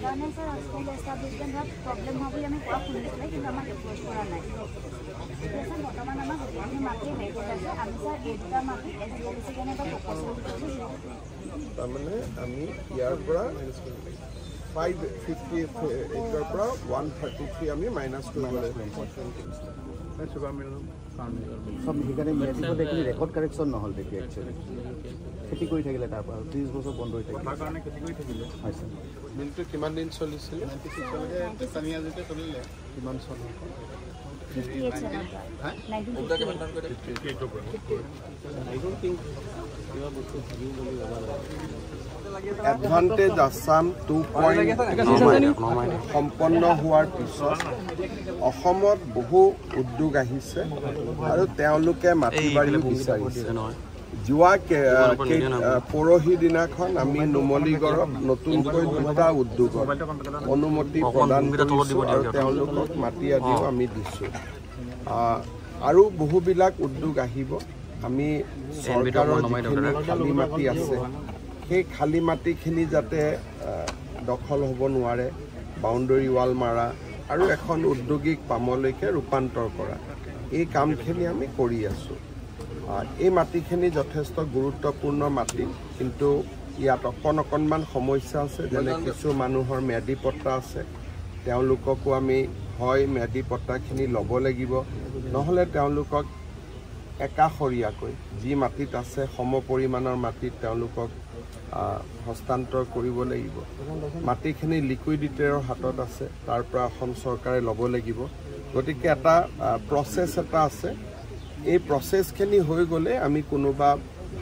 সেইকাৰণে sir school এষ্টাব্লিছমেণ্টত problem হ'ব বুলি আমি কোৱা শুনিছিলোঁ কিন্তু আমাক এপ্ৰ'চ কৰা নাই স্যাৰ বৰ্তমান আমাৰ গোটেইখিনি মাটি ৰেকৰ্ড আছে আমি স্যাৰ এই দুটা মাটি এছডিএলচি কাৰণে এটা প্ৰপ'জেল দিছোঁ তাৰমানে আমি ইয়াৰ পৰা 550 একৰ পৰা 133 আমি মাইনাছ কৰিব লাগিব সব সেইকাৰণে মেট্ৰিকত ৰেকৰ্ড কাৰেকশ্যন নহ'ল তেতিয়া একচুৱেলি খেতি কৰি থাকিলে তাৰ পৰা 30 বছৰ বন্ধ হৈ থাকিলে তাৰ কাৰণে খেতি কৰি থাকিলে হয় ছাৰ মিলটো কিমান দিন চলিছিলে কিমান চন এডভান্টেজ আছাম 2.0 সম্পন্ন হোৱাৰ পিছত অসমত বহু উদ্যোগ আহিছে আৰু তেওঁলোকে মাটি বাৰী বিচাৰিছে যোৱা পৰহি দিনাখন আমি নুমলীগড়ত নতুনকৈ দুটা উদ্যোগত অনুমতি প্ৰদান কৰিছোঁ আৰু তেওঁলোকক মাটি আদিও আমি দিছোঁ আৰু বহুবিলাক উদ্যোগ আহিব আমি চৰকাৰৰ যিখিনি খালী মাটি আছে সেই খালী মাটিখিনি যাতে দখল হ'ব নোৱাৰে বাউণ্ডেৰী ৱাল মাৰা আৰু এখন উদ্যোগিক পামলৈকে ৰূপান্তৰ কৰা এই কামখিনি আমি কৰি আছোঁ এই মাটিখিনি যথেষ্ট গুৰুত্বপূৰ্ণ মাটি কিন্তু ইয়াত অকণমান সমস্যা আছে যেনে কিছু মানুহৰ ম্যাদী পট্টা আছে তেওঁলোককো আমি হয় ম্যাদী পট্টাখিনি ল'ব লাগিব নহ'লে তেওঁলোকক একাষৰীয়াকৈ যি মাটিত আছে সম পৰিমাণৰ মাটিত তেওঁলোকক হস্তান্তৰ কৰিব লাগিব মাটিখিনি লিকুইডিটৰৰ হাতত আছে তাৰ পৰা অসম চৰকাৰে ল'ব লাগিব গতিকে এটা প্ৰচেছ এটা আছে এই প্ৰচেছখিনি হৈ গ'লে আমি কোনোবা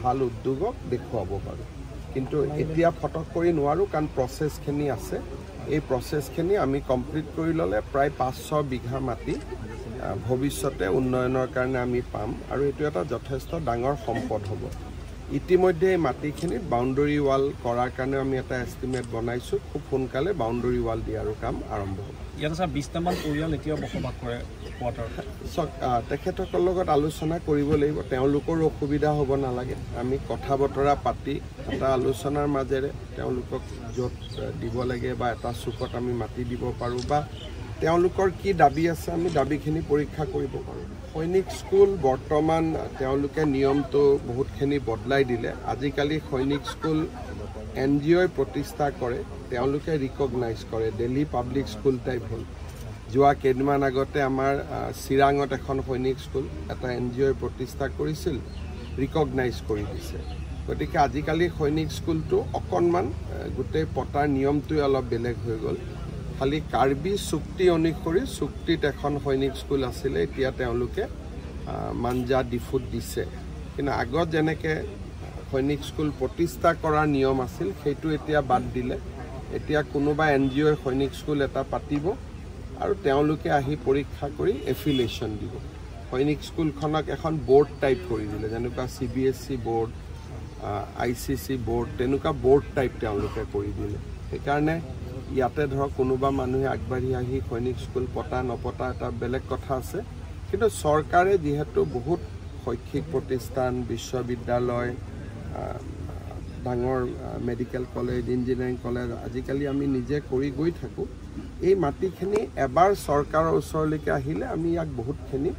ভাল উদ্যোগক দেখুৱাব পাৰোঁ কিন্তু এতিয়া ফটক কৰি নোৱাৰোঁ কাৰণ প্ৰচেছখিনি আছে এই প্ৰচেছখিনি আমি কমপ্লিট কৰি ল'লে প্ৰায় 500 বিঘা মাটি ভৱিষ্যতে উন্নয়নৰ কাৰণে আমি পাম আৰু এইটো এটা যথেষ্ট ডাঙৰ সম্পদ হ'ব ইতিমধ্যে এই মাটিখিনিত বাউণ্ডেৰী ৱাল কৰাৰ কাৰণে আমি এটা এষ্টিমেট বনাইছোঁ খুব সোনকালে বাউণ্ডেৰী ৱাল দিয়াৰো কাম আৰম্ভ হ'ব ইয়াত স্যাৰ 20টামান পৰিয়াল এতিয়াও বসবাস কৰে তেখেতসকলৰ লগত আলোচনা কৰিব লাগিব তেওঁলোকৰ অসুবিধা হ'ব নালাগে আমি কথা বতৰা পাতি এটা আলোচনাৰ মাজেৰে তেওঁলোকক য'ত দিব লাগে বা এটা চুকত আমি মাটি দিব পাৰোঁ বা তেওঁলোকৰ কি দাবী আছে আমি দাবীখিনি পৰীক্ষা কৰিব পাৰোঁ সৈনিক স্কুল বৰ্তমান তেওঁলোকে নিয়মটো বহুতখিনি বদলাই দিলে আজিকালি সৈনিক স্কুল NGOই প্ৰতিষ্ঠা কৰে তেওঁলোকে ৰিকগনাইজ কৰে দিল্লী পাব্লিক স্কুল টাইপ হ'ল যোৱা কেইদিনমান আগতে আমাৰ চিৰাঙত এখন সৈনিক স্কুল এটা NGOই প্ৰতিষ্ঠা কৰিছিল ৰিকগনাইজ কৰি দিছে গতিকে আজিকালি সৈনিক স্কুলটো অকণমান গোটেই পতাৰ নিয়মটোৱে অলপ বেলেগ হৈ গ'ল খালি কাৰ্বি চুক্তি অনুসৰি চুক্তিত এখন সৈনিক স্কুল আছিলে এতিয়া তেওঁলোকে মাঞ্জা ডিফুট দিছে কিন্তু আগত যেনেকৈ সৈনিক স্কুল প্ৰতিষ্ঠা কৰাৰ নিয়ম আছিল সেইটো এতিয়া বাদ দিলে এতিয়া কোনোবা NGOই সৈনিক স্কুল এটা পাতিব আৰু তেওঁলোকে আহি পৰীক্ষা কৰি এফিলিয়েশ্যন দিব সৈনিক স্কুলখনক এখন বোৰ্ড টাইপ কৰি দিলে যেনেকুৱা CBSE বোৰ্ড ICC বোৰ্ড তেনেকুৱা বোৰ্ড টাইপ তেওঁলোকে কৰি দিলে সেইকাৰণে ইয়াতে ধৰক কোনোবা মানুহে আগবাঢ়ি আহি সৈনিক স্কুল পতা নপতা এটা বেলেগ কথা আছে কিন্তু চৰকাৰে যিহেতু বহুত শৈক্ষিক প্ৰতিষ্ঠান বিশ্ববিদ্যালয় ডাঙৰ মেডিকেল কলেজ ইঞ্জিনিয়াৰিং কলেজ আজিকালি আমি নিজে কৰি গৈ থাকোঁ এই মাটিখিনি এবাৰ চৰকাৰৰ ওচৰলৈকে আহিলে আমি ইয়াক বহুতখিনি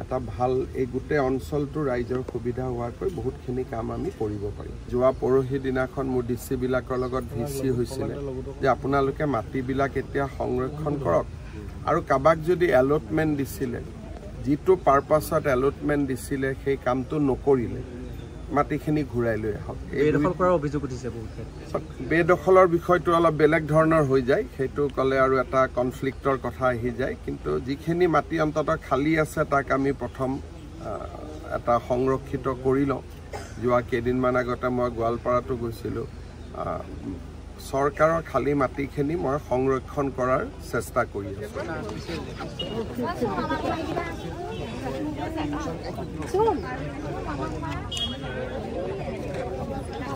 এটা ভাল এই গোটেই অঞ্চলটো ৰাইজৰ সুবিধা হোৱাকৈ বহুতখিনি কাম আমি কৰিব পাৰিম যোৱা পৰহি দিনাখন মোৰ ডিচিবিলাকৰ লগত VC হৈছিলে যে আপোনালোকে মাটিবিলাক এতিয়া সংৰক্ষণ কৰক আৰু কাবাক যদি এলটমেণ্ট দিছিলে যিটো পাৰপাছত এলটমেণ্ট দিছিলে সেই কামটো নকৰিলে মাটিখিনি ঘূৰাই লৈ আহক বেদখল কৰাৰ অভিযোগ উঠিছে বহুতে বেদখলৰ বিষয়টো অলপ বেলেগ ধৰণৰ হৈ যায় সেইটো ক'লে আৰু এটা কনফ্লিক্টৰ কথা আহি যায় কিন্তু যিখিনি মাটি অন্ততঃ খালী আছে তাক আমি প্ৰথম এটা সংৰক্ষিত কৰি লওঁ যোৱা কেইদিনমান আগতে মই গোৱালপাৰাতো গৈছিলোঁ চৰকাৰৰ খালী মাটিখিনি মই সংৰক্ষণ কৰাৰ চেষ্টা কৰি আছোঁ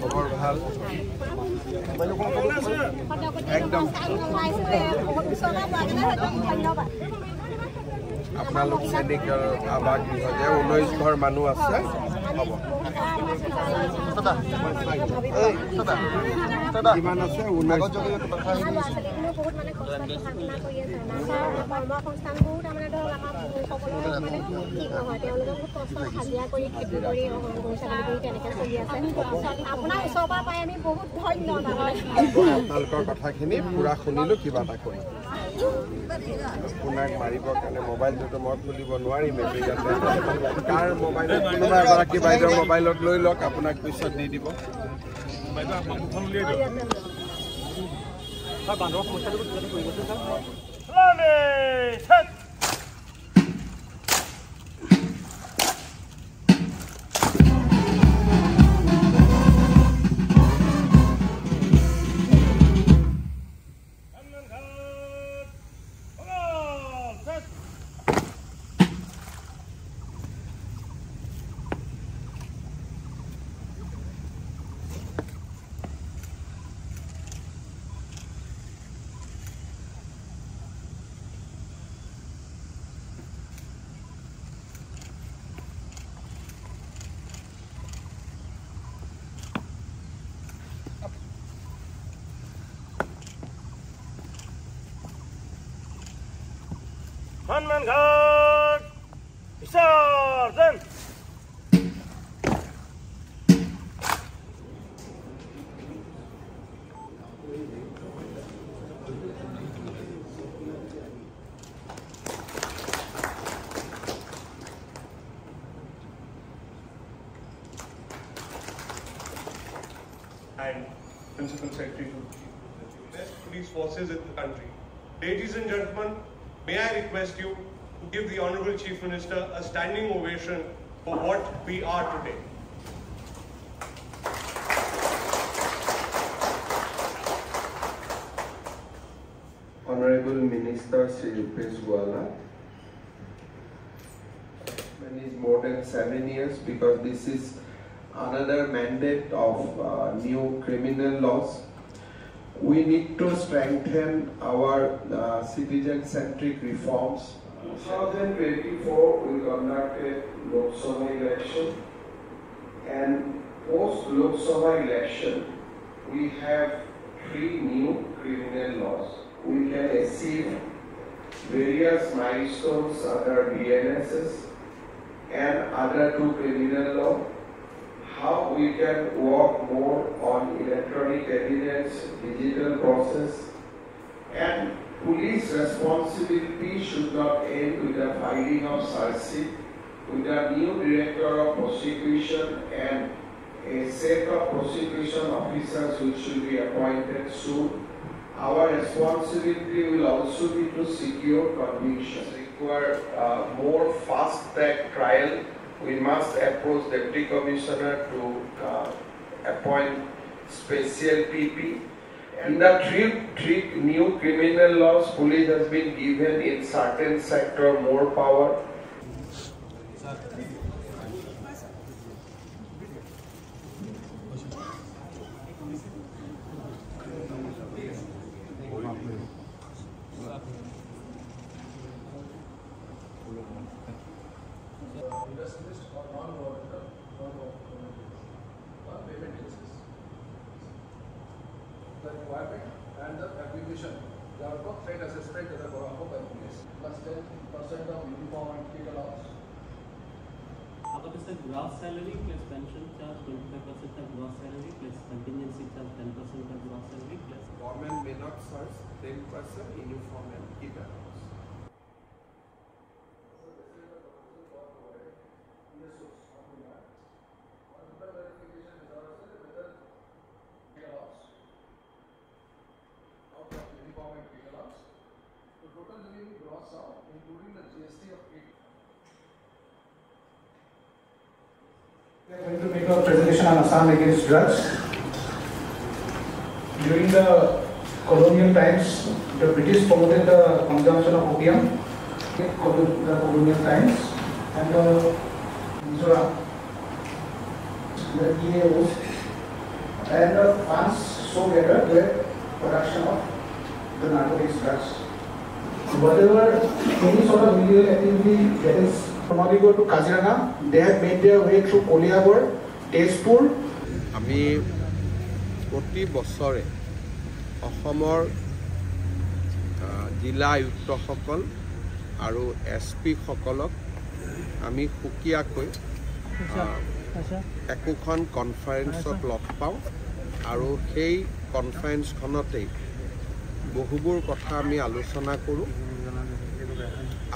খবৰ ভাল একদম আপোনালোক আৱাস গৃহ যে 19 ঘৰ মানুহ আছে কিমান আছে 19 কথাখিনি পুৰা শুনিলো কিবা এটা কৰি আপোনাক মাৰিবৰ কাৰণে মোবাইলটোতো মই খুলিব নোৱাৰিম কাৰ মোবাইলত কোনোবা এগৰাকী বাইদেউৰ মোবাইলত লৈ লওক আপোনাক পিছত দি দিব Hanman Ghat! Sergeant! And Principal Secretary to the best police forces in the country. Ladies and gentlemen, may I request you to give the Honorable Chief Minister a standing ovation for what we are today. Honorable Minister Sri Rupesh Wala, it is more than 7 years because this is another mandate of new criminal laws. We need to strengthen our citizen-centric reforms. 2024 we conducted Lok Sabha election, and post Lok Sabha election we have 3 new criminal laws. We can achieve various milestones under BNSS and other 2 criminal laws. How we can work more on electronic evidence, digital process, and police responsibility should not end with the filing of charge sheet. With a new director of prosecution and a set of prosecution officers which should be appointed soon, our responsibility will also be to secure convictions. Require more fast-track trial. We must approach the Deputy Commissioner to appoint special PP. In the three new criminal laws, police has been given in certain sector more power. The requirement and the application, the threat assessment is a by police, plus 10% of uniform and kit allowance. About the gross salary plus pension charge 25% of gross salary plus contingency charge 10% of gross salary plus. Government may not charge 10% uniform and kit allowance. We are going to make a presentation on Assam against drugs. During the colonial times, the British promoted the consumption of opium. The colonial times and the Mizoram, the EAOs, and the funds so gathered to production of the narcotics drugs. Whatever any sort of illegal activity that is Somaligo to Kaziranga, they have made their way through Koliabor, Tezpur. আমি প্ৰতি বছৰে অসমৰ জিলা আয়ুক্তসকল আৰু SP সকলক আমি সুকীয়াকৈ একোখন কনফাৰেন্সত লগ পাওঁ আৰু সেই কনফাৰেন্সখনতেই বহুবোৰ কথা আমি আলোচনা কৰোঁ।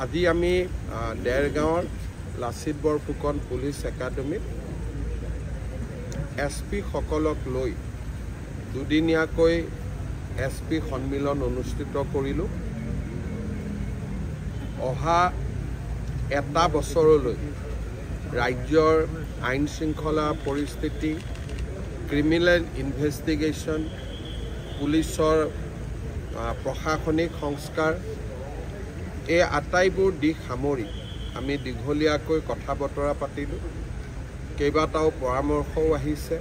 আজি আমি দেৰগাঁৱৰ লাচিত বৰফুকন পুলিচ একাডেমীত SP সকলক লৈ দুদিনীয়াকৈ SP সন্মিলন অনুষ্ঠিত কৰিলোঁ। অহা এটা বছৰলৈ ৰাজ্যৰ আইন শৃংখলা পৰিস্থিতি, ক্ৰিমিনেল ইনভেষ্টিগেশ্যন, পুলিচৰ প্ৰশাসনিক সংস্কাৰ, এই আটাইবোৰ দিশ সামৰি আমি দীঘলীয়াকৈ কথা বতৰা পাতিলোঁ। কেইবাটাও পৰামৰ্শও আহিছে।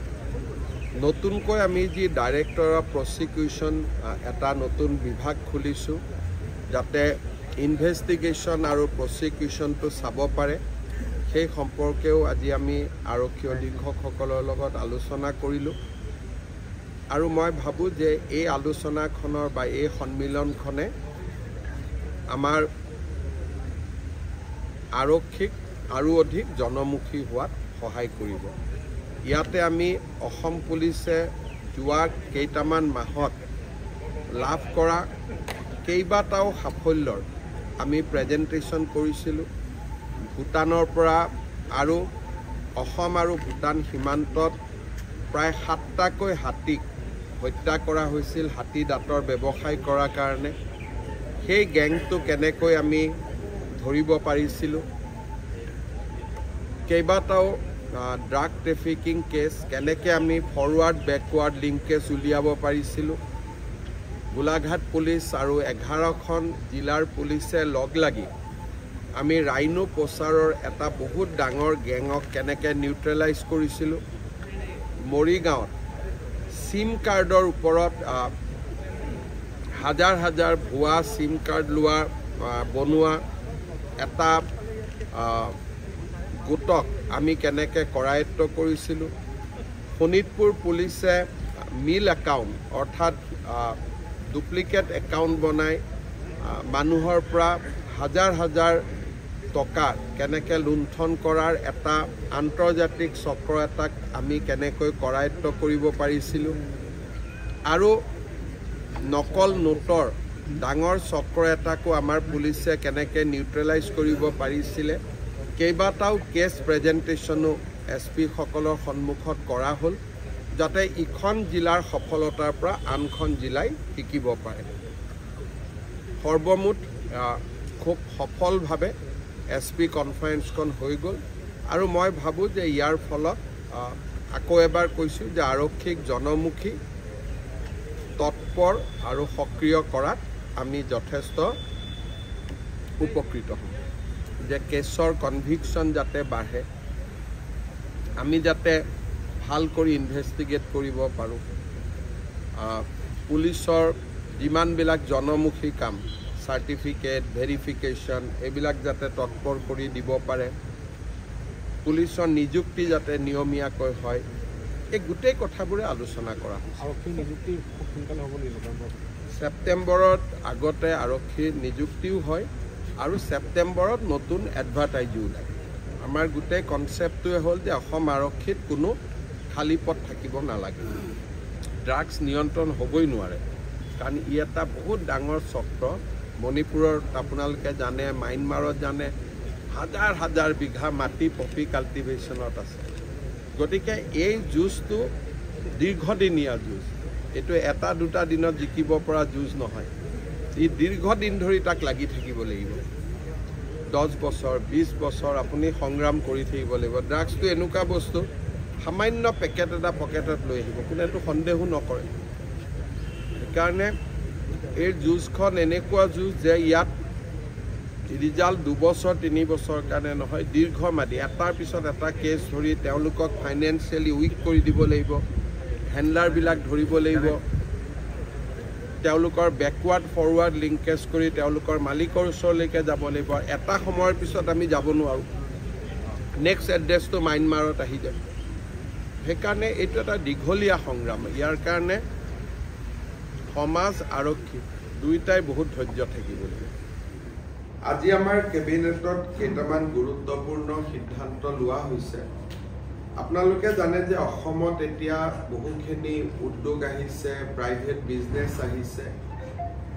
নতুনকৈ আমি যি ডাইৰেক্টৰ অফ প্ৰচিকিউশ্যন এটা নতুন বিভাগ খুলিছোঁ, যাতে ইনভেষ্টিগেশ্যন আৰু প্ৰচিকিউশ্যনটো চাব পাৰে, সেই সম্পৰ্কেও আজি আমি আৰক্ষী অধীক্ষকসকলৰ লগত আলোচনা কৰিলোঁ। আৰু মই ভাবোঁ যে এই আলোচনাখনৰ বা এই সন্মিলনখনে আমাৰ আৰক্ষীক আৰু অধিক জনমুখী হোৱাত সহায় কৰিব। ইয়াতে আমি অসম পুলিচে যোৱা কেইটামান মাহত লাভ কৰা কেইবাটাও সাফল্যৰ আমি প্ৰেজেণ্টেশ্যন কৰিছিলোঁ। ভূটানৰ পৰা আৰু অসম আৰু ভূটান সীমান্তত প্ৰায় 7টাকৈ হাতীক হত্যা কৰা হৈছিল হাতী দাঁতৰ ব্যৱসায় কৰাৰ কাৰণে। সেই গেংটো কেনেকৈ আমি ধৰিব পাৰিছিলোঁ, কেইবাটাও ড্ৰাগ ট্ৰেফিকিং কেছ কেনেকৈ আমি ফৰৱাৰ্ড বেকৱাৰ্ড লিংকেজ উলিয়াব পাৰিছিলোঁ। গোলাঘাট পুলিচ আৰু 11খন জিলাৰ পুলিচে লগ লাগি আমি ৰাইনো প্ৰচাৰৰ এটা বহুত ডাঙৰ গেঙক কেনেকৈ নিউট্ৰেলাইজ কৰিছিলোঁ। মৰিগাঁৱত চিম কাৰ্ডৰ ওপৰত হাজাৰ হাজাৰ ভুৱা চিম কাৰ্ড বনোৱা এটা গোটক আমি কেনেকৈ কৰায়ত্ব কৰিছিলোঁ। শোণিতপুৰ পুলিচে মিল একাউণ্ট অৰ্থাৎ ডুপ্লিকেট একাউণ্ট বনাই মানুহৰ পৰা হাজাৰ হাজাৰ টকা কেনেকৈ লুণ্ঠন কৰাৰ এটা আন্তৰ্জাতিক চক্ৰ এটাক আমি কেনেকৈ কৰায়ত্ব কৰিব পাৰিছিলোঁ। আৰু নকল নোটৰ ডাঙৰ চক্ৰ এটাকো আমাৰ পুলিচে কেনেকৈ নিউট্ৰেলাইজ কৰিব পাৰিছিলে। কেইবাটাও কেছ প্ৰেজেণ্টেশ্যনো SP সকলৰ সন্মুখত কৰা হ'ল, যাতে ইখন জিলাৰ সফলতাৰ পৰা আনখন জিলাই শিকিব পাৰে। সৰ্বমুঠ খুব সফলভাৱে SP কনফাৰেন্সখন হৈ গ'ল। আৰু মই ভাবোঁ যে ইয়াৰ ফলত আকৌ এবাৰ কৈছোঁ যে আৰক্ষীক জনমুখী, তৎপৰ আৰু সক্ৰিয় কৰাত আমি যথেষ্ট উপকৃত হ'ম। যে কেছৰ কনভিকশ্যন যাতে বাঢ়ে, আমি যাতে ভাল কৰি ইনভেষ্টিগেট কৰিব পাৰোঁ, পুলিচৰ যিমানবিলাক জনমুখী কাম, চাৰ্টিফিকেট, ভেৰিফিকেশ্যন, এইবিলাক যাতে তৎপৰ কৰি দিব পাৰে, পুলিচৰ নিযুক্তি যাতে নিয়মীয়াকৈ হয়, এই গোটেই কথাবোৰে আলোচনা কৰা হৈছে। আৰক্ষী নিযুক্তি খুব সোনকালে হ'ব লাগিব। ছেপ্টেম্বৰত আগতে আৰক্ষীৰ নিযুক্তিও হয় আৰু ছেপ্টেম্বৰত নতুন এডভাৰটাইজো ওলায়। আমাৰ গোটেই কনচেপ্টটোৱে হ'ল যে অসম আৰক্ষীত কোনো খালী পথ থাকিব নালাগে। ড্ৰাগছ নিয়ন্ত্ৰণ হ'বই নোৱাৰে, কাৰণ ই এটা বহুত ডাঙৰ চক্ৰ। মণিপুৰত আপোনালোকে জানে, মায়ানমাৰত জানে, হাজাৰ হাজাৰ বিঘা মাটি পপি কাল্টিভেশ্যনত আছে। গতিকে এই যুঁজটো দীৰ্ঘদিনীয়া যুঁজ, এইটো এটা দুটা দিনত জিকিব পৰা যুঁজ নহয়। ই দীৰ্ঘদিন ধৰি তাক লাগি থাকিব লাগিব। 10 বছৰ 20 বছৰ আপুনি সংগ্ৰাম কৰি থাকিব লাগিব। ড্ৰাগছটো এনেকুৱা বস্তু, সামান্য পেকেট এটা পকেটত লৈ আহিব, কোনেতো সন্দেহো নকৰে। সেইকাৰণে এই যুঁজখন এনেকুৱা যুঁজ যে ইয়াত ৰিজাল্ট 2 বছৰ 3 বছৰৰ কাৰণে নহয়, দীৰ্ঘম্যাদী এটাৰ পিছত এটা কেছ ধৰি তেওঁলোকক ফাইনেন্সিয়েলি উইক কৰি দিব লাগিব, হেণ্ডলাৰবিলাক ধৰিব লাগিব, তেওঁলোকৰ বেকৱাৰ্ড ফৰৱাৰ্ড লিংকেজ কৰি তেওঁলোকৰ মালিকৰ ওচৰলৈকে যাব লাগিব। এটা সময়ৰ পিছত আমি যাব নোৱাৰোঁ। নেক্সট এড্ৰেছটো মাইনমাৰত আহি যাব সেইকাৰণে এইটো এটা দীঘলীয়া সংগ্ৰাম ইয়াৰ কাৰণে সমাজ আৰক্ষী দুইটাই বহুত ধৈৰ্য থাকিব লাগিব আজি আমাৰ কেবিনেটত কেইটামান গুৰুত্বপূৰ্ণ সিদ্ধান্ত লোৱা হৈছে আপোনালোকে জানে যে অসমত এতিয়া বহুখিনি উদ্যোগ আহিছে প্ৰাইভেট বিজনেছ আহিছে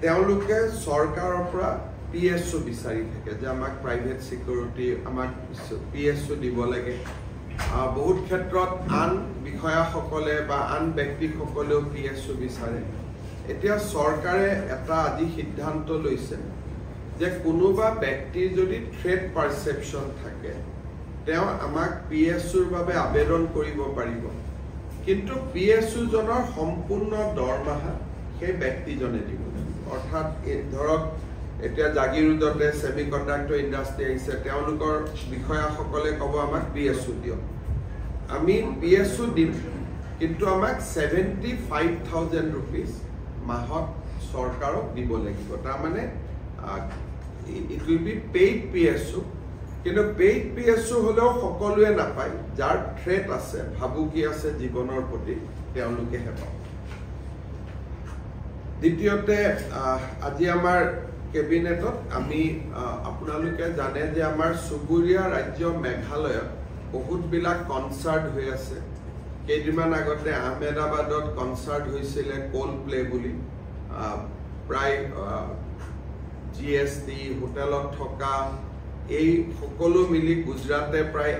তেওঁলোকে চৰকাৰৰ পৰা PSO বিচাৰি থাকে যে আমাক প্ৰাইভেট সিকিউৰিটি আমাক PSO দিব লাগে বহুত ক্ষেত্ৰত আন বিষয়াসকলে বা আন ব্যক্তিসকলেও PSO বিচাৰে এতিয়া চৰকাৰে এটা আজি সিদ্ধান্ত লৈছে যে কোনোবা ব্যক্তিৰ যদি থ্ৰেট পাৰসেপশন থাকে তেওঁ আমাক PSOৰ বাবে আবেদন কৰিব পাৰিব কিন্তু PSO জনৰ সম্পূৰ্ণ দৰমহা সেই ব্যক্তিজনে দিব অৰ্থাৎ ধৰক এতিয়া জাগিৰোডতে সেমিকন্ডাক্টৰ ইণ্ডাষ্ট্ৰি আহিছে তেওঁলোকৰ বিষয়াসকলে ক'ব আমাক PSO দিয়ক আমি PSO দিম কিন্তু আমাক 75,000 rupees মাহত চৰকাৰক দিব লাগিব তাৰ মানে it will be paid PSO কিন্তু পেইড PSO হলেও সকলোৱে নাপায় যাৰ থ্ৰেট আছে ভাবুকি আছে জীৱনৰ প্ৰতি তেওঁলোকে হেব দ্বিতীয়তে আজি আমাৰ কেবিনেটত আমি আপোনালোকে জানে যে আমাৰ সুবুৰীয়া ৰাজ্য মেঘালয়ত বহুত বিলাক কনসাৰ্ট হৈ আছে কেইদিনমান আগতে আহমেদাবাদত কনসাৰ্ট হৈছিলে কোল প্লে বুলি প্ৰায় GST হোটেলত থকা এই সকলো মিলি গুজৰাটে প্ৰায়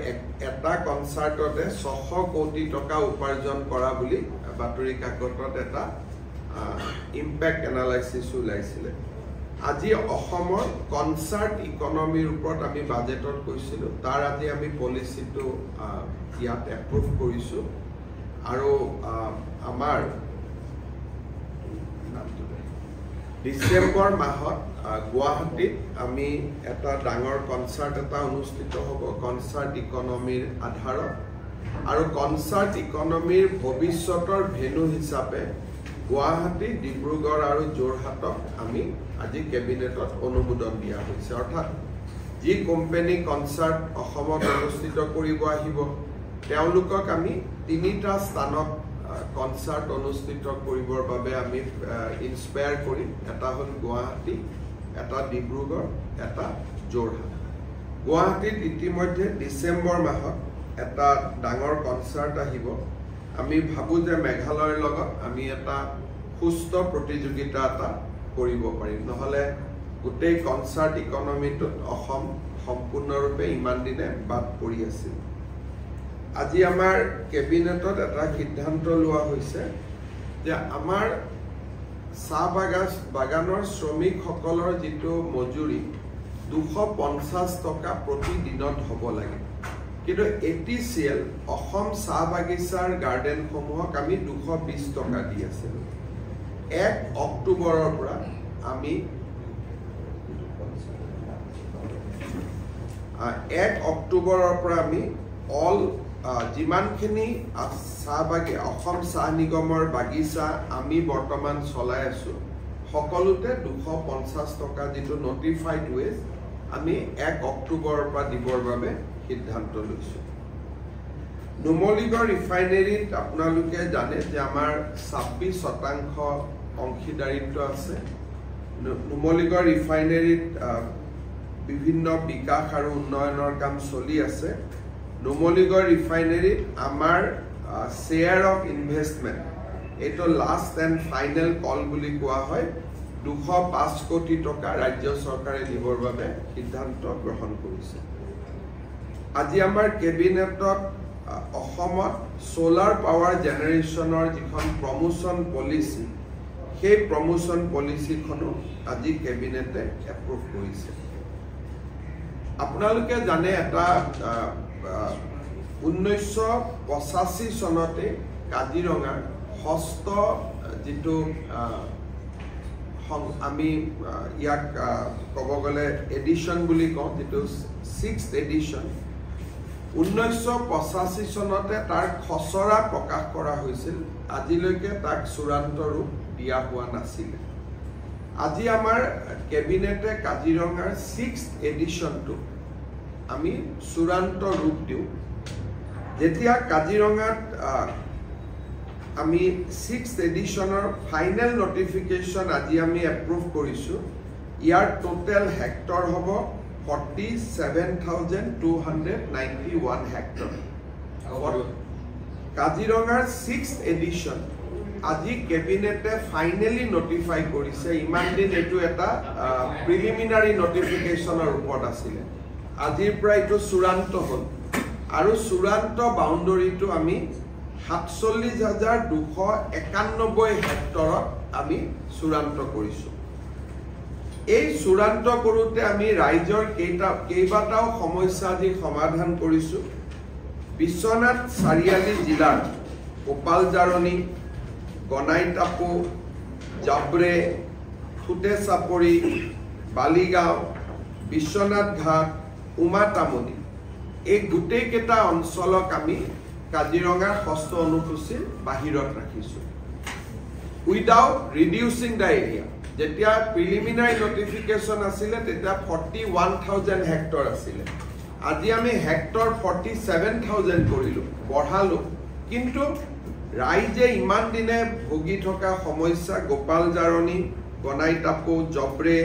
এটা কনসাৰ্টতে 600 কোটি টকা উপাৰ্জন কৰা বুলি বাতৰি কাকতত এটা ইম্প্যাক্ট এনালাইসিস ওলাইছিলে আজি অসমৰ কনসাৰ্ট ইকনমিৰ ওপৰত আমি বাজেটত কৈছিলো তাৰ আজি আমি পলিচিটো ইয়াত এপ্ৰুভ কৰিছো আৰু আমাৰ ডিসেম্বৰ মাহত গুৱাহাটীত আমি এটা ডাঙৰ কনসাৰ্ট এটা অনুষ্ঠিত হ'ব কনসাৰ্ট ইকনমিৰ আধাৰত আৰু কনসাৰ্ট ইকনমিৰ ভৱিষ্যতৰ ভেনু হিচাপে গুৱাহাটী ডিব্ৰুগড় আৰু যোৰহাটক আমি আজি কেবিনেটত অনুমোদন দিয়া হৈছে অৰ্থাৎ যি কোম্পানী কনসাৰ্ট অসমত অনুষ্ঠিত কৰিব আহিব তেওঁলোকক আমি তিনিটা স্থানত কনসাৰ্ট অনুষ্ঠিত কৰিবৰ বাবে আমি ইনস্পায়াৰ কৰি এটা হ'ল গুৱাহাটী এটা ডিব্ৰুগড় এটা যোৰহাট গুৱাহাটীত ইতিমধ্যে ডিসেম্বৰ মাহত এটা ডাঙৰ কনসাৰ্ট আহিব আমি ভাবো যে মেঘালয়ৰ লগত আমি এটা সুস্থ প্ৰতিযোগিতা এটা কৰিব পাৰিম নহলে গোটেই কনসাৰ্ট ইকনমিটোত অসম সম্পূৰ্ণৰূপে ইমান দিনে বাদ পৰি আছিল আজি আমাৰ কেবিনেটত এটা সিদ্ধান্ত লোৱা হৈছে যে আমাৰ চাহ বাগানৰ শ্ৰমিকসকলৰ যিটো মজুৰি 250 টকা প্ৰতি দিনত হ'ব লাগে কিন্তু ATCL অসম চাহ বাগিচাৰ গাৰ্ডেন সমূহক আমি 220 টকা দি আছিল 1 অক্টোবৰৰ পৰা আমি 1 অক্টোবৰৰ পৰা আমি অল যিমানখিনি চাহবাগী অসম চাহ নিগমৰ বাগিচা আমি বৰ্তমান চলাই আছো সকলোতে 250 টকা যিটো নটিফাইড ৱেজ আমি 1 অক্টোবৰৰ পৰা দিবৰ বাবে সিদ্ধান্ত লৈছো নুমলীগড় ৰিফাইনেৰীত আপোনালোকে জানে যে আমাৰ 26% অংশীদাৰিত্ব আছে নুমলীগড় ৰিফাইনেৰীত বিভিন্ন বিকাশ আৰু উন্নয়নৰ কাম চলি আছে নুমলীগড় ৰিফাইনেৰীত আমাৰ শেয়াৰ অফ ইনভেষ্টমেন্ট এটো লাষ্ট এণ্ড ফাইনেল কল বুলি কোৱা হয় 205 কোটি টকা ৰাজ্য চৰকাৰে দিবৰ বাবে সিদ্ধান্ত গ্ৰহণ কৰিছে আজি আমাৰ কেবিনেটত অসমত সোলাৰ পাৱাৰ জেনাৰেশ্যনৰ যিখন প্ৰমোশন পলিচি সেই প্ৰমোশন পলিচিখনো আজি কেবিনেটে এপ্ৰুভ কৰিছে আপোনালোকে জানে এটা 1985 চনতে কাজিৰঙাৰ ষষ্ঠ যেটো আমি ইয়াক ক'ব গলে এডিশন বুলি কওঁ যেটো 6th এডিশন 1985 চনতে তাৰ খসৰা প্ৰকাশ কৰা হৈছিল আজিলৈকে তাক চূড়ান্ত ৰূপ দিয়া হোৱা নাছিল আজি আমাৰ কেবিনেটে কাজিৰঙাৰ 6th এডিশনটো আমি চূড়ান্ত ৰূপ দিওঁ যেতিয়া কাজিৰঙাত আমি 6th এডিশনৰ ফাইনেল নটিফিকেশন আজি আমি এপ্ৰুভ কৰিছো ইয়াৰ টোটাল হেক্টৰ হ'ব 47,291 হেক্টৰ কাজিৰঙাৰ 6th এডিশন আজি কেবিনেটে ফাইনেলি নটিফাই কৰিছে ইমান দিন এটো এটা প্ৰিলিমিনাৰী নটিফিকেশনৰ ওপৰত আছিল আজিৰ পৰা এটো চূড়ান্ত হ'ল আৰু চূড়ান্ত বাউণ্ডাৰীটো আমি 47,291 হেক্টৰত আমি চূড়ান্ত কৰিছো এই চূড়ান্ত কৰোতে আমি ৰাইজৰ কেইবাটাও সমস্যা আজি সমাধান কৰিছো বিশ্বনাথ চাৰিআলি জিলাৰ গোপালজাৰণী গনাইটাপু জাবৰে ফুটেচাপৰি বালিগাঁও বিশ্বনাথ ঘাট উমাতামনি এই গোটেই কেইটা অঞ্চলক আমি কাজিৰঙাৰ ষষ্ঠ অনুসূচীৰ বাহিৰত ৰাখিছো উইদাউট ৰিডিউসিং দা এৰিয়া যেতিয়া প্ৰিলিমিনাৰী নটিফিকেশন আছিল তেতিয়া 41,000 হেক্টৰ আছিল আজি আমি হেক্টৰ 47,000 কৰিলো বঢ়ালো কিন্তু ৰাইজে ইমান দিনে ভুগি থকা সমস্যা গোপালজাৰণী গনাইটাপু জবৰে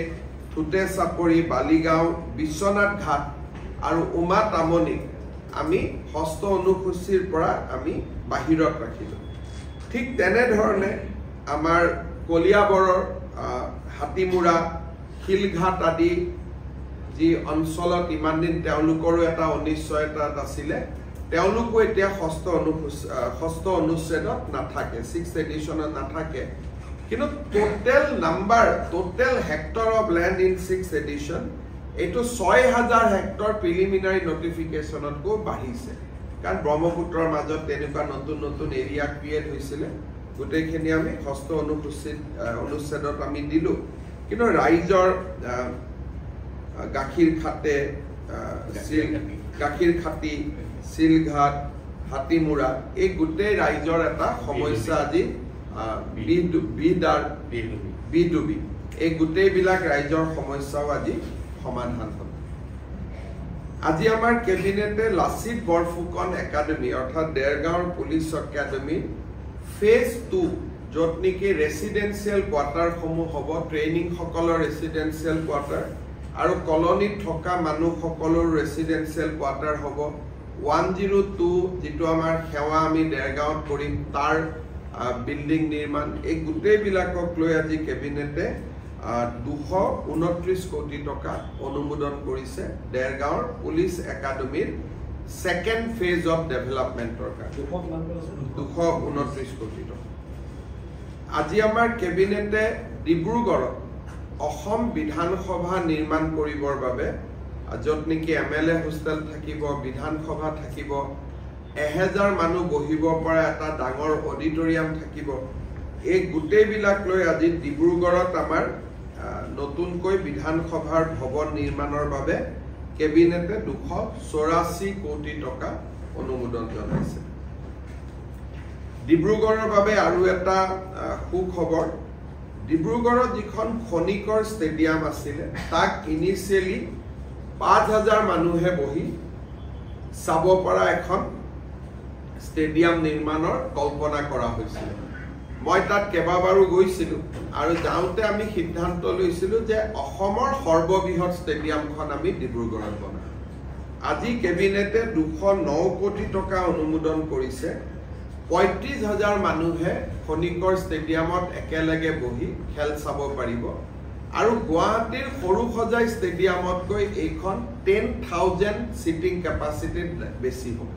ফুটেচাপৰি বালিগাঁও বিশ্বনাথ ঘাট আৰু উমাতামনি আমি ষষ্ঠ অনুসূচীৰ পৰা আমি বাহিৰত ৰাখিলো ঠিক তেনে ধৰণে আমাৰ কলিয়াবৰৰ হাতিমুৰা খিলঘাট আদি যি অঞ্চলত ইমান দিন তেওঁলোকৰো এটা অনিশ্চয়তা আছিল তেওঁলোকো এতিয়া ষষ্ঠ অনুচ্ছেদত নাথাকে 6th এডিশনত নাথাকে কিন্তু total hectare of land in 6th edition এটো 6,000 হেক্টৰ প্ৰিলিমিনাৰী নটিফিকেশনতকো বাঢ়িছে কাৰণ ব্ৰহ্মপুত্ৰৰ মাজত তেনেকুৱা নতুন এৰিয়া ক্ৰিয়েট হৈছিল গোটেইখিনি আমি ষষ্ঠ অনুচ্ছেদত আমি দিলো কিন্তু ৰাইজৰ গাখীৰ খাটি সিলঘাট হাতিমুৰা এই গোটেই ৰাইজৰ এটা সমস্যা আজি বিডুবি এই গোটেই বিলাক ৰাইজৰ সমস্যাও আজি সমাধান হ'ল আজি আমাৰ কেবিনেটে লাচিত বৰফুকন একাডেমি অৰ্থাৎ দেৰগাঁৱৰ পুলিচ একাডেমি ফেজ 2 য'ত নেকি ৰেসিডেন্সিয়েল কোৱাৰ্টাৰ সমূহ হ'ব ট্ৰেইনিং সকলৰ ৰেসিডেন্সিয়েল কোৱাৰ্টাৰ আৰু কলনীত থকা মানুহ সকলৰ ৰেসিডেন্সিয়েল কোৱাৰ্টাৰ হ'ব 102 যেটো আমাৰ সেৱা আমি দেৰগাঁৱত কৰিম তাৰ বিল্ডিং নিৰ্মাণ এই গোটেই বিলাকক লৈ আজি কেবিনেটে 229 কোটি টকা অনুমোদন কৰিছে দেৰগাঁৱৰ পুলিচ একাডেমিৰ সেকেন্ড ফেজ অফ ডেভেলপমেন্টৰ কাৰণে 229 কোটি টকা আজি আমাৰ কেবিনেটে ডিব্ৰুগড়ত অসম বিধানসভা নিৰ্মাণ কৰিবৰ বাবে য'ত নেকি এমএলএ হোষ্টেল থাকিব বিধানসভা থাকিব 1000 মানুহ বহিব পৰা এটা ডাঙৰ অডিটৰিয়াম থাকিব এই গোটেই বিলাক লৈ আজি ডিব্ৰুগড়ত আমাৰ নতুনকৈ বিধানসভাৰ ভৱন নিৰ্মাণৰ বাবে কেবিনেটে 284 কোটি টকা অনুমোদন জনাইছে ডিব্ৰুগড়ৰ বাবে আৰু এটা সুখবৰ ডিব্ৰুগড়ত যিখন খনিকৰ ষ্টেডিয়াম আছিল তাক ইনিশিয়ালি 5,000 মানুহে বহি চাব পৰা এখন ষ্টেডিয়াম নিৰ্মাণৰ কল্পনা কৰা হৈছিল মই তাত কেবাবাৰো গৈছিলো আৰু যাওঁতে আমি সিদ্ধান্ত লৈছিলো যে অসমৰ সৰ্ববৃহৎ ষ্টেডিয়ামখন আমি ডিব্ৰুগড়ত বনাম আজি কেবিনেটে 209 কোটি টকা অনুমোদন কৰিছে 35,000 মানুহে খনিকৰ ষ্টেডিয়ামত একেলগে বহি খেল চাব পাৰিব আৰু গুৱাহাটীৰ সৰুসজাই ষ্টেডিয়ামতকৈ এইখন 10,000 সিটিং কেপাসিটি বেছি হ'ব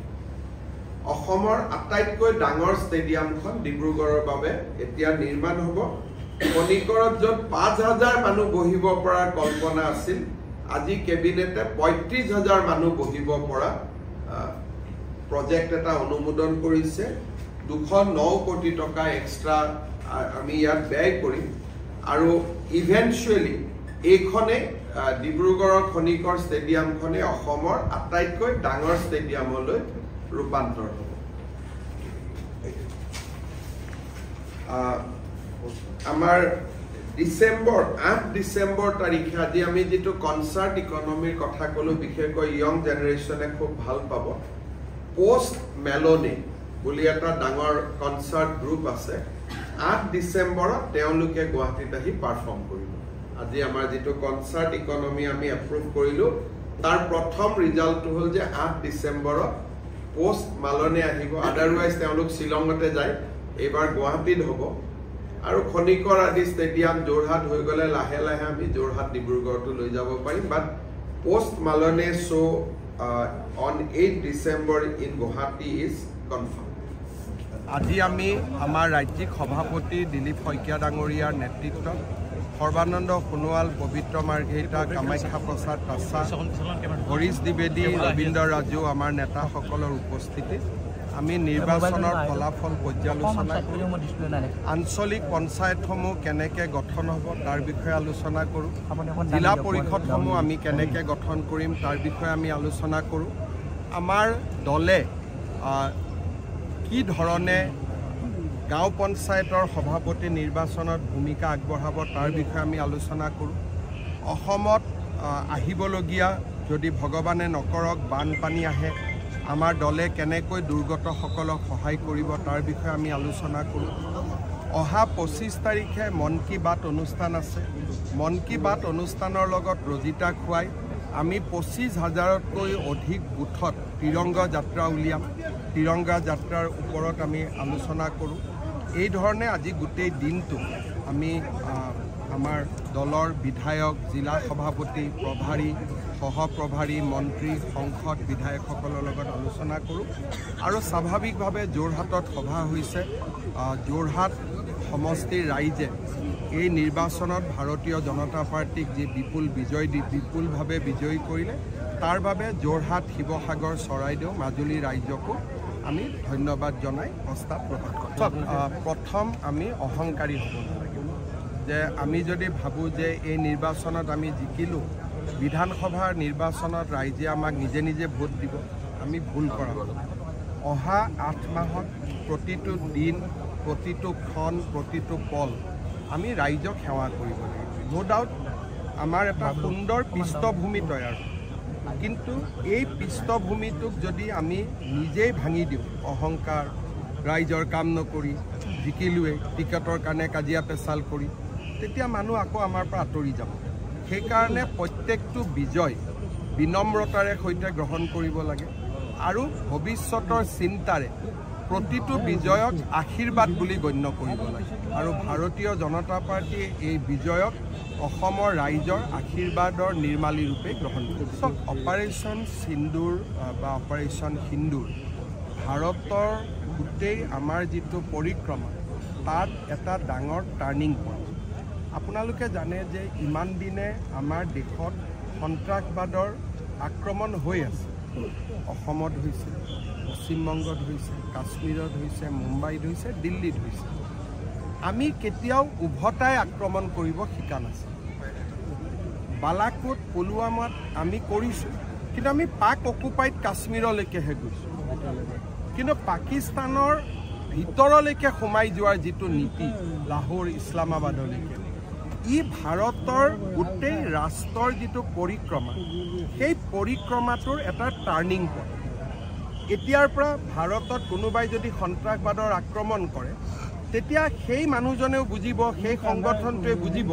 অসমৰ আটাইতকৈ ডাঙৰ ষ্টেডিয়ামখন ডিব্ৰুগড়ৰ বাবে এতিয়া নিৰ্মাণ হ'ব খনিকৰত য'ত 5,000 মানুহ বহিব পৰা কল্পনা আছিল আজি কেবিনেটে 35,000 মানুহ বহিব পৰা প্ৰজেক্ট এটা অনুমোদন কৰিছে 209 কোটি টকা এক্সট্ৰা আমি ইয়াত ব্যয় কৰিম আৰু ইভেন্টুৱেলি এইখনে ডিব্ৰুগড়ৰ খনিকৰ ষ্টেডিয়ামখনে অসমৰ আটাইতকৈ ডাঙৰ ষ্টেডিয়ামলৈ ৰূপান্তৰ হ'ব আমাৰ ডিসেম্বৰ 8 ডিসেম্বৰ তাৰিখে আজি আমি যেটো কনসাৰ্ট ইকনমিৰ কথা কলো বিশেষকৈ ইয়ং জেনাৰেশনে খুব ভাল পাব পোষ্ট মেলনি বুলি এটা ডাঙৰ কনসাৰ্ট গ্ৰুপ আছে 8 ডিসেম্বৰত তেওঁলোকে গুৱাহাটীত আহি পাৰফৰ্ম কৰিব আজি আমাৰ যেটো কনসাৰ্ট ইকনমি আমি এপ্ৰুভ কৰিলো তাৰ প্ৰথম ৰিজাল্টটো হ'ল যে 8 ডিসেম্বৰত পোষ্ট মালনে আহিব আদাৰৱাইজ তেওঁলোক শিলংতে যায় এবাৰ গুৱাহাটীত হ'ব আৰু খনিকৰ আদি ষ্টেডিয়াম জোৰহাট হৈ গলে লাহে লাহে আমি জোৰহাট ডিব্ৰুগড়টো লৈ যাব পাৰিম but Post Malone show on 8 December in Guwahati is confirm আজি আমি আমাৰ ৰাজ্যিক সভাপতি দিলীপ শইকীয়া ডাঙৰীয়াৰ নেতৃত্বত সৰ্বানন্দ সোণোৱাল পবিত্ৰ মাৰ্ঘেৰিটা কামাখ্যা প্ৰসাদ তাছা হৰিশ দ্বিবেদী ৰবীন্দ্ৰ ৰাজু আমাৰ নেতাসকলৰ উপস্থিতিত আমি নিৰ্বাচনৰ ফলাফল পৰ্যালোচনা আঞ্চলিক পঞ্চায়তসমূহ কেনেকৈ গঠন হ'ব তাৰ বিষয়ে আলোচনা কৰোঁ জিলা পৰিষদসমূহ আমি কেনেকৈ গঠন কৰিম তাৰ বিষয়ে আমি আলোচনা কৰোঁ আমাৰ দলে কি ধৰণে গাঁও পঞ্চায়তৰ সভাপতি নিৰ্বাচনত ভূমিকা আগবঢ়াব তাৰ বিষয়ে আমি আলোচনা কৰোঁ অসমত আহিবলগীয়া যদি ভগৱানে নকৰক বানপানী আহে আমাৰ দলে কেনেকৈ দুৰ্গতসকলক সহায় কৰিব তাৰ বিষয়ে আমি আলোচনা কৰোঁ অহা 25 তাৰিখে মন কি বাত অনুষ্ঠান আছে মন কি বাত অনুষ্ঠানৰ লগত ৰজিতা খুৱাই আমি 25,000তকৈ অধিক বুথত তিৰংগা যাত্ৰা উলিয়াম তিৰংগা যাত্ৰাৰ ওপৰত আমি আলোচনা কৰোঁ এই ধৰণে আজি গোটেই দিনটো আমি আমাৰ দলৰ বিধায়ক জিলা সভাপতি প্ৰভাৰী সহপ্ৰভাৰী মন্ত্ৰী সংসদ বিধায়কসকলৰ লগত আলোচনা কৰোঁ আৰু স্বাভাৱিকভাৱে যোৰহাটত সভা হৈছে যোৰহাট সমষ্টিৰ ৰাইজে এই নিৰ্বাচনত ভাৰতীয় জনতা পাৰ্টিক যি বিপুলভাৱে বিজয়ী কৰিলে তাৰ বাবে যোৰহাট শিৱসাগৰ চৰাইদেউ মাজুলী ৰাইজকো আমি ধন্যবাদ জনাই প্ৰস্তাৱ প্ৰকাশ কৰোঁ প্ৰথম আমি অহংকাৰী হ'ব নালাগে যে আমি যদি ভাবোঁ যে এই নিৰ্বাচনত আমি জিকিলোঁ বিধানসভাৰ নিৰ্বাচনত ৰাইজে আমাক নিজে নিজে ভোট দিব আমি ভুল কৰা অহা 8 মাহত প্ৰতিটো দিন প্ৰতিটো ক্ষণ প্ৰতিটো পল আমি ৰাইজক সেৱা কৰিব লাগিব নো ডাউট আমাৰ এটা সুন্দৰ পৃষ্ঠভূমি তৈয়াৰ কিন্তু এই পৃষ্ঠভূমিটোক যদি আমি নিজেই ভাঙি দিওঁ অহংকাৰ ৰাইজৰ কাম নকৰি জিকিলোৱে টিকেটৰ কাৰণে কাজিয়া পেচাল কৰি তেতিয়া মানুহ আকৌ আমাৰ পৰা আঁতৰি যাব সেইকাৰণে প্ৰত্যেকটো বিজয় বিনম্ৰতাৰে সৈতে গ্ৰহণ কৰিব লাগে আৰু ভৱিষ্যতৰ চিন্তাৰে প্ৰতিটো বিজয়ক আশীৰ্বাদ বুলি গণ্য কৰিব লাগে আৰু ভাৰতীয় জনতা পাৰ্টিয়ে এই বিজয়ক অসমৰ ৰাইজৰ আশীৰ্বাদৰ নিৰ্মালী ৰূপে গ্ৰহণ কৰিছে অপাৰেশ্যন সিন্দুৰ বা অপাৰেশ্যন সিন্দুৰ ভাৰতৰ গোটেই আমাৰ যিটো পৰিক্ৰমা তাত এটা ডাঙৰ টাৰ্ণিং পইণ্ট আপোনালোকে জানে যে ইমান দিনে আমাৰ দেশত সন্ত্ৰাসবাদৰ আক্ৰমণ হৈ আছে অসমত হৈছে পশ্চিমবংগত হৈছে কাশ্মীৰত হৈছে মুম্বাইত হৈছে দিল্লীত হৈছে আমি কেতিয়াও উভতাই আক্ৰমণ কৰিব শিকা নাছিল বালাকোট পুলৱামাত আমি কৰিছোঁ কিন্তু আমি পাক অকুপাইড কাশ্মীৰলৈকেহে গৈছোঁ কিন্তু পাকিস্তানৰ ভিতৰলৈকে সোমাই যোৱাৰ যিটো নীতি লাহোৰ ইছলামাবাদলৈকে ই ভাৰতৰ গোটেই ৰাষ্ট্ৰৰ যিটো পৰিক্ৰমা সেই পৰিক্ৰমাটোৰ এটা টাৰ্ণিং পইণ্ট এতিয়াৰ পৰা ভাৰতত কোনোবাই যদি সন্ত্ৰাসবাদৰ আক্ৰমণ কৰে তেতিয়া সেই মানুহজনেও বুজিব সেই সংগঠনটোৱে বুজিব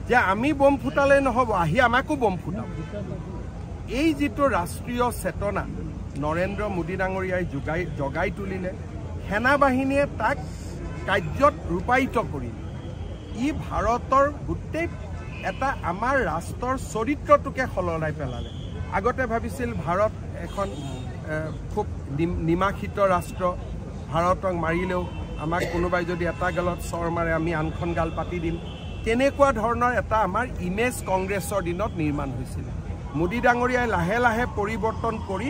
যে আমি বম ফুটালে নহ'ব আহি আমাকো বম ফুটাব এই যিটো ৰাষ্ট্ৰীয় চেতনা নৰেন্দ্ৰ মোদী ডাঙৰীয়াই জগাই তুলিলে সেনা বাহিনীয়ে তাক কাৰ্যত ৰূপায়িত কৰিলে ই ভাৰতৰ গোটেই এটা আমাৰ ৰাষ্ট্ৰৰ চৰিত্ৰটোকে সলনাই পেলালে আগতে ভাবিছিল ভাৰত এখন খুব নিমাখিত ৰাষ্ট্ৰ ভাৰতক মাৰিলেও আমাক কোনোবাই যদি এটা গালত চৰ মাৰে আমি আনখন গাল পাতি দিম তেনেকুৱা ধৰণৰ এটা আমাৰ ইমেজ কংগ্ৰেছৰ দিনত নিৰ্মাণ হৈছিল মোদী ডাঙৰীয়াই লাহে লাহে পৰিৱৰ্তন কৰি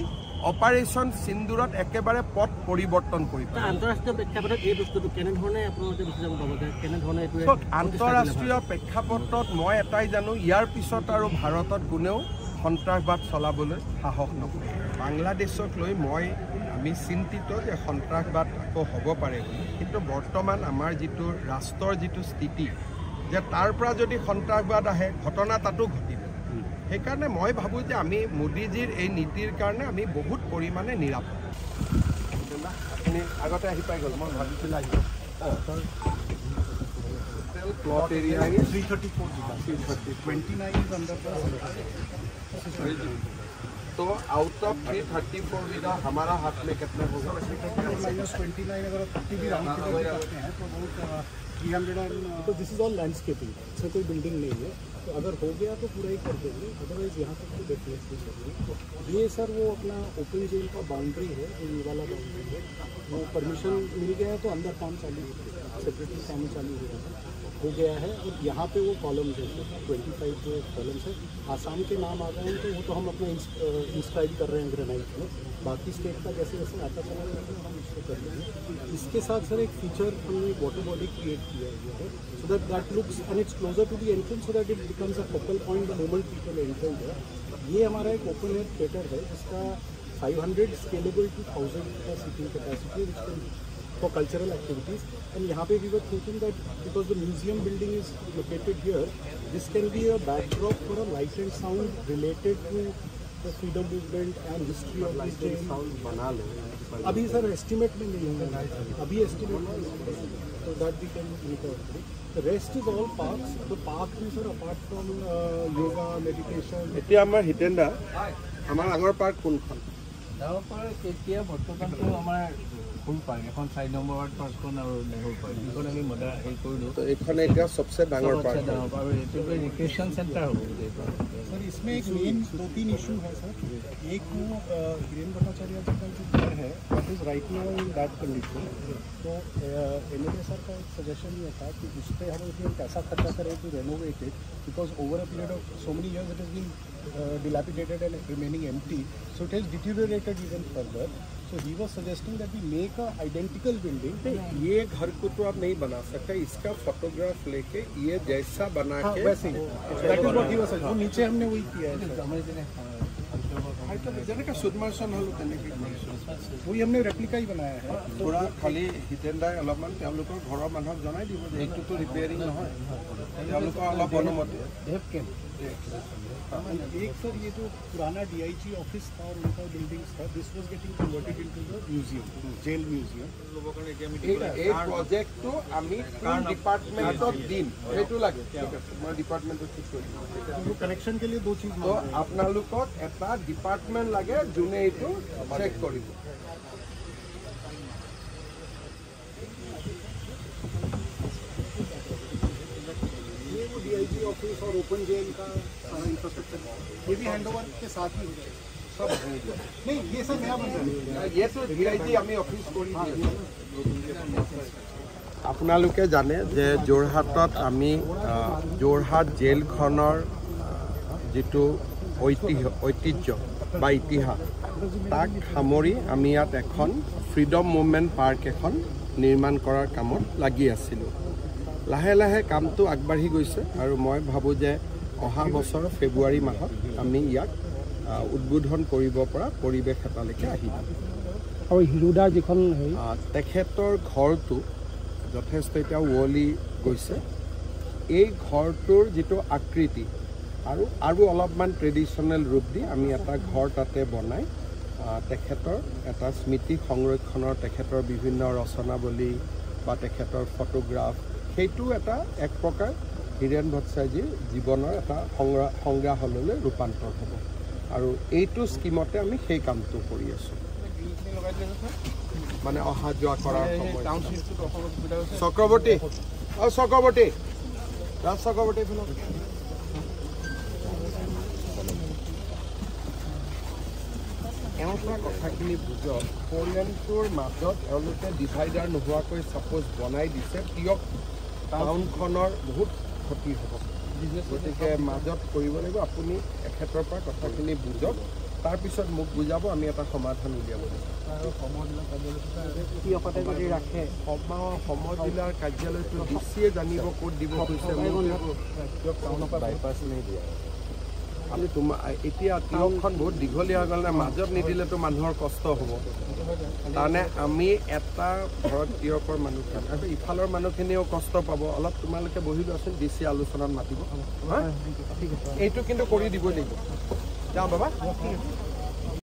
অপাৰেশ্যন সিন্দুৰত একেবাৰে পথ পৰিৱৰ্তন কৰিব আন্তঃৰাষ্ট্ৰীয় প্ৰেক্ষাপটত এই বস্তুটো কেনেধৰণে আপোনালোকে বিচাৰ কৰিব যে কেনেধৰণে এইটো আন্তঃৰাষ্ট্ৰীয় প্ৰেক্ষাপটত মই এটাই জানো ইয়াৰ পিছত আৰু ভাৰতত কোনেও সন্ত্ৰাসবাদ চলাবলৈ সাহস নকৰে বাংলাদেশক লৈ আমি চিন্তিত যে সন্ত্ৰাসবাদ আকৌ হ'ব পাৰে কিন্তু বৰ্তমান আমাৰ যিটো ৰাষ্ট্ৰৰ যিটো স্থিতি যে তাৰ পৰা যদি সন্ত্ৰাসবাদ আহে ঘটনা তাতো ঘটিব সেইকাৰণে মই ভাবোঁ যে আমি মোদীজীৰ এই নীতিৰ কাৰণে আমি বহুত পৰিমাণে নিৰাপদ আপুনি আগতে আহি পাই গ'ল মই ভাবিছিলোঁ আহিব प्लॉट एरिया है 334 is under the तो आउट ऑफ 334 बीघा हमारा हाथ में कितना होगा -29 अगर 30 भी राउंड फिगर करते हैं तो बहुत 300 तो दिस इज ऑल लैंडस्केपिंग इसमें कोई बिल्डिंग नहीं है तो अगर हो गया तो पूरा ही कर देंगे अदरवाइज यहाँ तक तो डेफिनेटली चाहिए ये सर वो अपना ओपन जेल का बाउंड्री है जो ये वाला बाउंड्री है वो परमिशन मिल गया है तो अंदर काम चालू हो गया सेपरेटली काम चालू हो गया है और यहाँ पे वो कॉलम्स है 25 जो कॉलम्स है आसाम के नाम आ गए हैं तो वो तो हम अपने इंस्क्राइब कर रहे हैं ग्रेनाइट में बाकी स्टेट का जैसे जैसे आता चला जाएगा हम उसको कर लेंगे इसके साथ सर एक फीचर हमने वाटर बॉडी क्रिएट किया हुआ है so that looks and it's closer to the entrance so that it becomes a focal point the moment people enter है ये हमारा एक ओपन एयर थिएटर है जिसका 500 स्केलेबल टू 1000 का seating capacity for cultural activities and यहाँ पे we were thinking that because the museum building is located here this can be a backdrop for a light and sound related to the freedom movement and history of this jail बना लो अभी sir estimate में नहीं है अभी estimate में so that we can meet out the rest is all parks the park में sir apart from yoga meditation এতিয়া আমাৰ হিতেন্দা আমাৰ আগৰ পাৰ্ক কোনখন ডাঙৰ পাৰ্ক এতিয়া বৰ্তমানটো আমাৰ ফুল পাৰ্ক এখন 4 নম্বৰ ৱাৰ্ড পাৰ্কখন আৰু নেহৰু পাৰ্ক এইখন আমি মডা হেৰি কৰিলোঁ तो এইখন এতিয়া सबसे ডাঙৰ পাৰ্ক ডাঙৰ পাৰ্ক এইটো रिक्रिएशन सेंटर হ'ব सर इसमें एक मेन 2-3 इशू है सर एक वो हिरेन भट्टाचार्य जी का जो घर है that is right now in that condition तो एमएलए सर का एक सजेशन ये था कि उस पर हम पैसा खर्चा करें to renovate it because over a period of so many years it is been dilapidated and remaining empty so it has deteriorated even further so he was suggesting that we make a identical building ये घर को तो आप नहीं बना सकते इसका photograph लेके ये जैसा बना के वैसे that is what he was saying नीचे हमने वही किया है যেনেকৈ সুদমাৰ্চন হ'লো তেনেকৈ वही हमने रेप्लिका ही बनाया है थोड़ा खाली হিতেন্দাই অলপমান তেওঁলোকৰ ঘৰৰ মানুহক জনাই দিব যে এইটোতো ৰিপেয়াৰিং নহয় তেওঁলোকৰ অলপ অনুমতি एक सर ये जो पुराना डीआईजी ऑफिस था और उनका बिल्डिंग्स था this was getting converted into the museum jail museum এই প্ৰজেক্টটো আমি কোন ডিপাৰ্টমেণ্টত দিম সেইটো লাগে ঠিক আছে মই ডিপাৰ্টমেণ্টত ঠিক কৰি দিম कनेक्शन के लिए 2 चीज তো আপোনালোকক এটা ডিপাৰ্টমেণ্ট লাগে যোনে এইটো চেক কৰিব डीआईजी ऑफिस और ओपन जेल का सारा इंफ्रास्ट्रक्चर ये भी हैंडओवर के साथ ही सब नहीं ये सब नया बन रहा है ये तो डीआईजी আমি অফিস কৰি দিম আপোনালোকে জানে যে যোৰহাটত আমি যোৰহাট জেলখনৰ যেটো ঐতিহ্য বা ইতিহাস তাক সামৰি আমি ইয়াত এখন ফ্ৰীডম মুভমেণ্ট পাৰ্ক এখন নিৰ্মাণ কৰাৰ কামত লাগি আছিলোঁ লাহে লাহে কামটো আগবাঢ়ি গৈছে আৰু মই ভাবোঁ যে অহা বছৰ ফেব্ৰুৱাৰী মাহত আমি ইয়াক উদ্বোধন কৰিব পৰা পৰিৱেশ এটালৈকে আহিব আৰু হিৰোদাৰ যিখন তেখেতৰ ঘৰটো যথেষ্ট এতিয়া উৱলি গৈছে এই ঘৰটোৰ যিটো আকৃতি আৰু অলপমান ট্ৰেডিশ্যনেল ৰূপ দি আমি এটা ঘৰ তাতে বনাই তেখেতৰ এটা স্মৃতি সংৰক্ষণৰ তেখেতৰ বিভিন্ন ৰচনাৱলী বা তেখেতৰ ফটোগ্ৰাফ সেইটো এটা এক প্ৰকাৰ হিৰেন ভট্টাচাৰ্যৰ জীৱনৰ এটা সংগ্ৰহালয়লৈ ৰূপান্তৰ হ'ব আৰু এইটো স্কিমতে আমি সেই কামটো কৰি আছোঁ মানে অহা যোৱা কৰাৰ সময় চক্ৰৱৰ্তী চক্ৰৱৰ্তী ৰাজ চক্ৰৱৰ্তী এওঁলোকৰ কথাখিনি বুজক ফ'ৰলেনটোৰ মাজত এওঁলোকে ডিভাইডাৰ নোহোৱাকৈ ছাপ'জ বনাই দিছে কিয়ক টাউনখনৰ বহুত ক্ষতি হ'ব গতিকে মাজত কৰিব লাগিব আপুনি এখেতৰ পৰা কথাখিনি বুজক তাৰপিছত মোক বুজাব আমি এটা সমাধান উলিয়াব ৰাখে সম জিলাৰ কাৰ্যালয়টো ডিচিয়ে জানিব ক'ত দিব খুজিছে টাউনৰ পৰা বাইপাছ নাই দিয়া আমি তোমাৰ এতিয়া তিয়কখন বহুত দীঘলীয়া হৈ গ'ল মাজত নিদিলেতো মানুহৰ কষ্ট হ'ব তাৰমানে আমি এটা ঘৰত তিয়কৰ মানুহ খাম আৰু ইফালৰ মানুহখিনিও কষ্ট পাব অলপ তোমালোকে বহি লোৱাচোন DC আলোচনাত মাতিব এইটো কিন্তু কৰি দিবই লাগিব যাওঁ বাবা